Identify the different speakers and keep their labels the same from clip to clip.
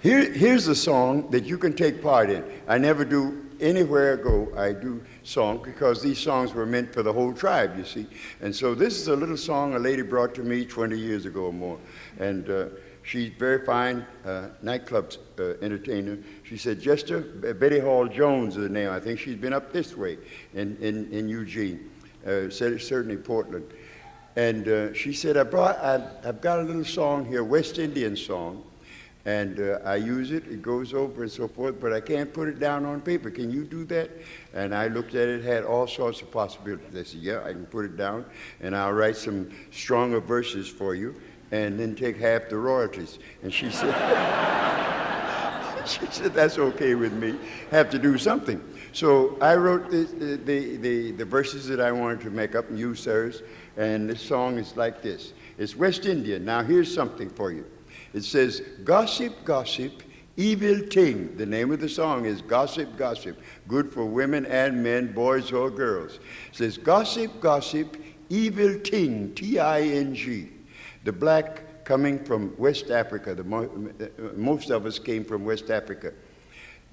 Speaker 1: Here's a song that you can take part in. I never do anywhere I go. I do songs because these songs were meant for the whole tribe, you see. And so this is a little song a lady brought to me 20 years ago or more. And she's very fine nightclub entertainer. She said, Jester, Betty Hall Jones is the name. I think she's been up this way in Eugene, certainly Portland. And she said, I've got a little song here, West Indian song. And I use it, it goes over and so forth, but I can't put it down on paper. Can you do that? And I looked at it, had all sorts of possibilities. I said, yeah, I can put it down, and I'll write some stronger verses for you, and then take half the royalties. And she said, she said, that's okay with me. Have to do something. So I wrote the verses that I wanted to make up and use hers, and this song is like this. It's West Indian. Now here's something for you. It says, gossip, gossip, evil thing. The name of the song is Gossip, Gossip, good for women and men, boys or girls. It says, gossip, gossip, evil thing, T-I-N-G. The black coming from West Africa, most of us came from West Africa.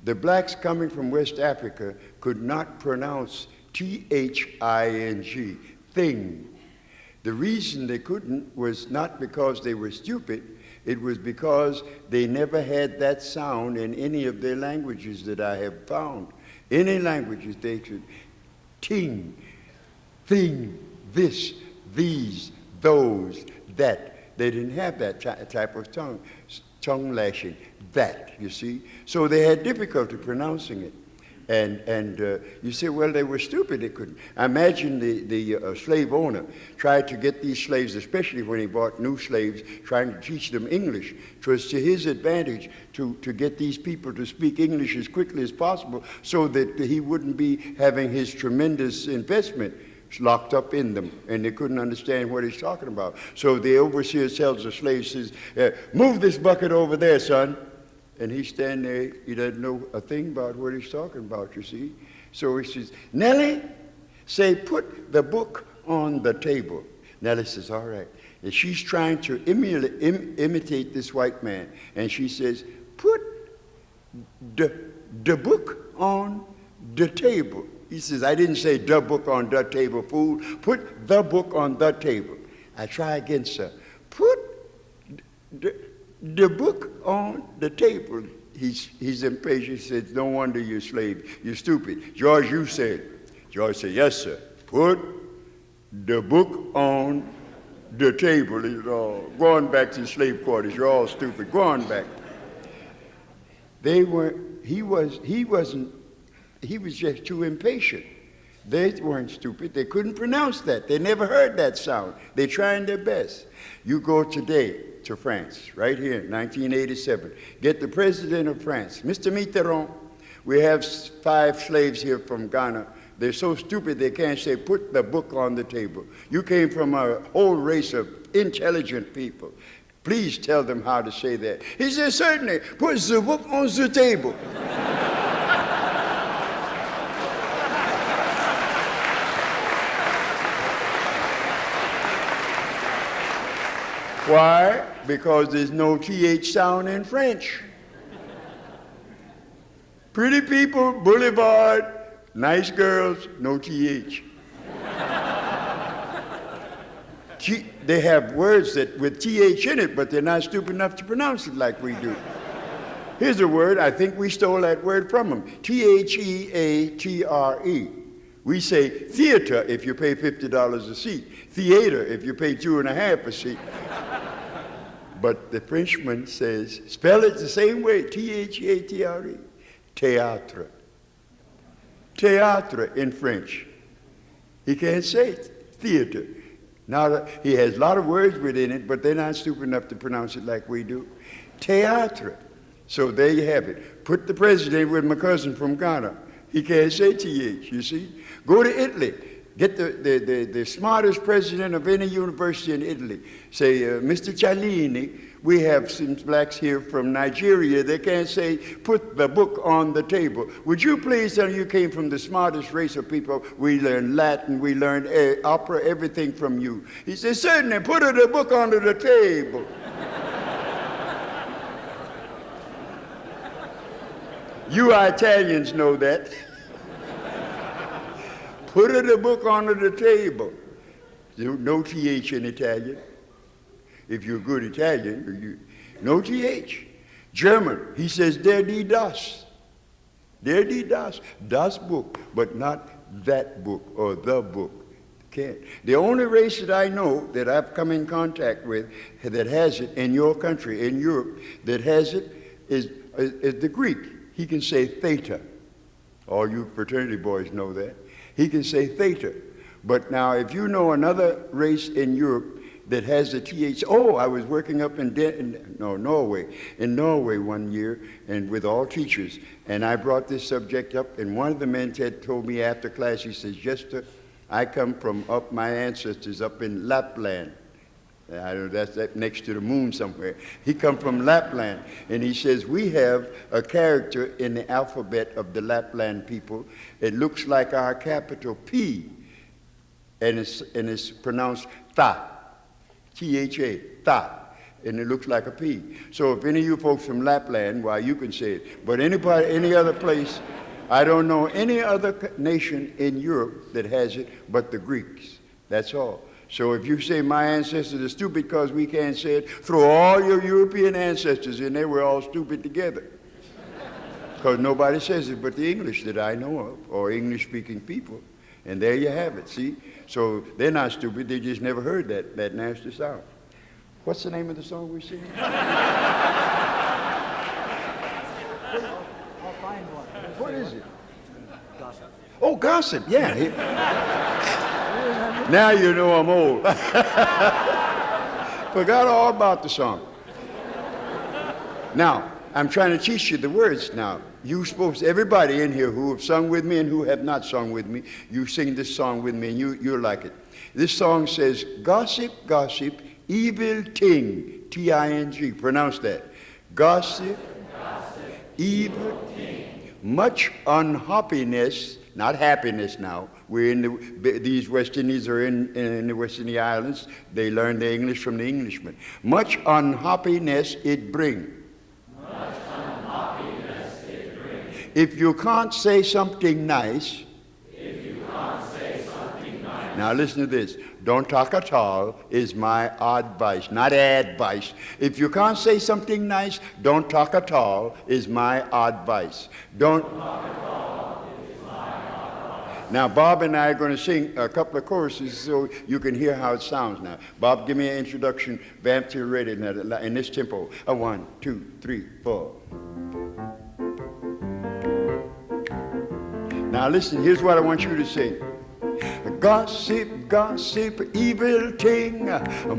Speaker 1: The blacks coming from West Africa could not pronounce T-H-I-N-G, thing. The reason they couldn't was not because they were stupid. It was because they never had that sound in any of their languages that I have found. Any languages they could ting, thing, this, these, those, that. They didn't have that type of tongue lashing, that, you see. So they had difficulty pronouncing it. And you say, well, they were stupid, they couldn't. I imagine the slave owner tried to get these slaves, especially when he bought new slaves, trying to teach them English. It was to his advantage to get these people to speak English as quickly as possible so that he wouldn't be having his tremendous investment locked up in them, and they couldn't understand what he's talking about. So the overseer tells the slave, says, move this bucket over there, son. And he's standing there, he doesn't know a thing about what he's talking about, you see. So he says, Nellie, say, put the book on the table. Nellie says, all right. And she's trying to imitate this white man. And she says, put the book on the table. He says, I didn't say the book on the table, fool. Put the book on the table. I try again, sir. Put the book on the table. He's impatient. He says, no wonder you're a slave. You're stupid. George, you said. George said, yes, sir. Put the book on the table. He's all going back to the slave quarters. You're all stupid. Go on back. He was just too impatient. They weren't stupid. They couldn't pronounce that. They never heard that sound. They're trying their best. You go today to France, right here, 1987. Get the president of France, Mr. Mitterrand. We have 5 slaves here from Ghana. They're so stupid they can't say, put the book on the table. You came from a whole race of intelligent people. Please tell them how to say that. He said, certainly, put the book on the table. Why? Because there's no TH sound in French. Pretty people, boulevard, nice girls, no TH. They have words that with TH in it, but they're not stupid enough to pronounce it like we do. Here's a word, I think we stole that word from them. Theatre. We say theater if you pay $50 a seat. Theater if you pay $2.50 a seat. But the Frenchman says, spell it the same way, T-H-E-A-T-R-E, théâtre. Théâtre in French. He can't say it, theater. Now, he has a lot of words within it, but they're not stupid enough to pronounce it like we do. Théâtre. So there you have it. Put the president with my cousin from Ghana. He can't say T-H, you see. Go to Italy. Get the smartest president of any university in Italy. Say, Mr. Cialini, we have some blacks here from Nigeria. They can't say, put the book on the table. Would you please tell you came from the smartest race of people. We learned Latin, we learned opera, everything from you. He says, certainly, put the book onto the table. You Italians know that. Put the book under the table. No TH in Italian. If you're a good Italian, no TH. German, he says, der die das. Der die das. Das book, but not that book or the book. Can't. The only race that I know that I've come in contact with that has it in your country, in Europe, that has it is the Greek. He can say theta. All you fraternity boys know that. He can say theta. But now if you know another race in Europe that has the TH, I was working up in Norway. In Norway one year, and with all teachers, and I brought this subject up, and one of the men told me after class, he says, Jester, I come from up my ancestors up in Lapland. I don't know, that's next to the moon somewhere. He come from Lapland, and he says, we have a character in the alphabet of the Lapland people. It looks like our capital P, and it's pronounced Tha. T-H-A, Tha, and it looks like a P. So if any of you folks from Lapland, well, you can say it. But anybody, any other place, I don't know any other nation in Europe that has it but the Greeks. That's all. So if you say my ancestors are stupid because we can't say it, throw all your European ancestors in there, we're all stupid together. Because nobody says it but the English that I know of, or English-speaking people. And there you have it, see? So they're not stupid, they just never heard that nasty sound. What's the name of the song we're singing?
Speaker 2: I'll find one.
Speaker 1: What is it?
Speaker 2: Gossip.
Speaker 1: Oh, Gossip, yeah. Now you know I'm old. Forgot all about the song. Now, I'm trying to teach you the words now. You supposed, everybody in here who have sung with me and who have not sung with me, you sing this song with me and you'll like it. This song says, gossip, gossip, evil ting, T-I-N-G. Pronounce that. Gossip, gossip, evil ting. Much unhappiness, not happiness now. We're in these West Indies are in the West Indian Islands. They learn the English from the Englishmen. Much unhappiness it bring. If you can't say something nice, now listen to this. Don't talk at all is my advice, not advice. If you can't say something nice, don't talk at all is my advice. Don't talk at all is my advice. Now Bob and I are going to sing a couple of choruses so you can hear how it sounds now. Bob, give me an introduction. Vamp till you're ready in this tempo. 1, 2, 3, 4. Now listen, here's what I want you to sing. Gossip, gossip, evil thing,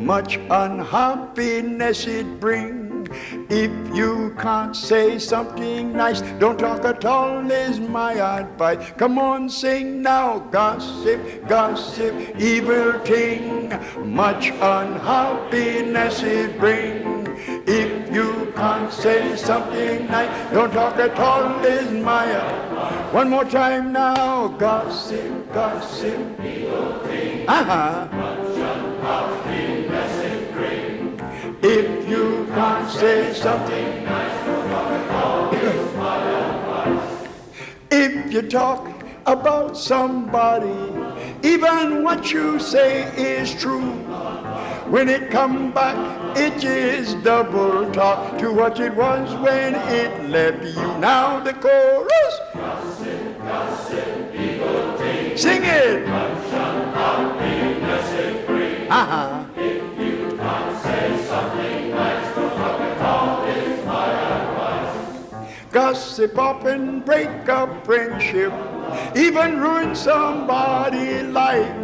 Speaker 1: much unhappiness it bring. If you can't say something nice, don't talk at all is my advice. Come on, sing now. Gossip, gossip, evil thing, much unhappiness it bring. If you can't say something nice, don't talk at all is my advice. One more time now. Gossip, gossip, evil thing, much unhappiness it bring. If you can't say something nice, don't talk at all is my advice. If you talk about somebody, even what you say is true. When it come back, it is double talk to what it was when it left you. Now the chorus. Gossip, gossip, evil thing. Sing it. Much unhappiness it brings. If you can't say something nice, don't talk at all is my advice. Gossip often break up friendship, even ruin somebody's life.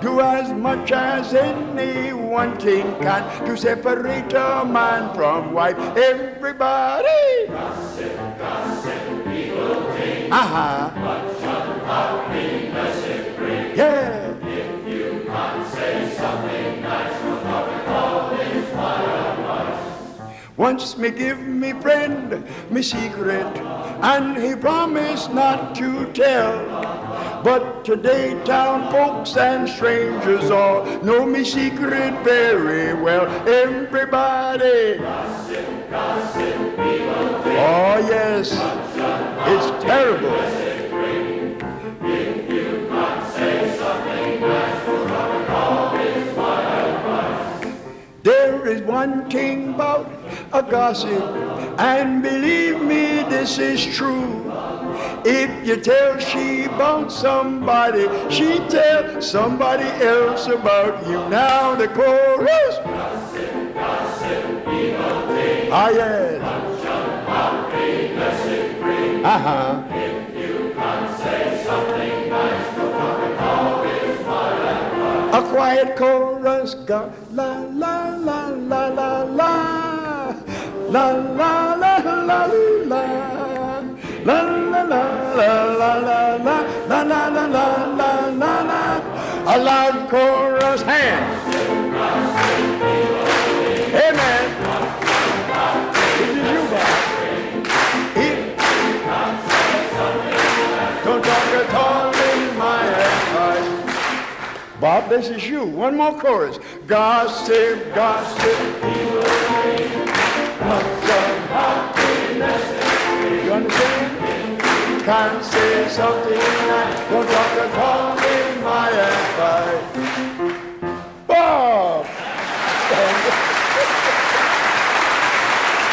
Speaker 1: Do as much as anyone thing can to separate a man from wife. Everybody. Gossip, gossip, evil thing. Much unhappiness it brings. Yeah. If you can't say something nice, don't talk at all is my advice. Once me give me friend me secret, and he promised not to tell. But today town folks and strangers all know me secret very well. Everybody. Gossip, gossip, evil thing. Oh yes. one thing about a gossip, and believe me, this is true. If you tell she about somebody, she tell somebody else about you. Now the chorus. Gossip, gossip, evil thing. Ah, yes. Uh-huh. If you can't say something nice, don't talk at all, is what I want. A quiet chorus, go la la la la la la la la la la la. La la la la la la la la la la la la la. A loud chorus hand. Amen. This is you, Bob. Don't talk at all in my advice. Bob, this is you. One more chorus. Gossip, gossip, evil thing. Much of happiness. You understand? Can't say something I don't talk at all.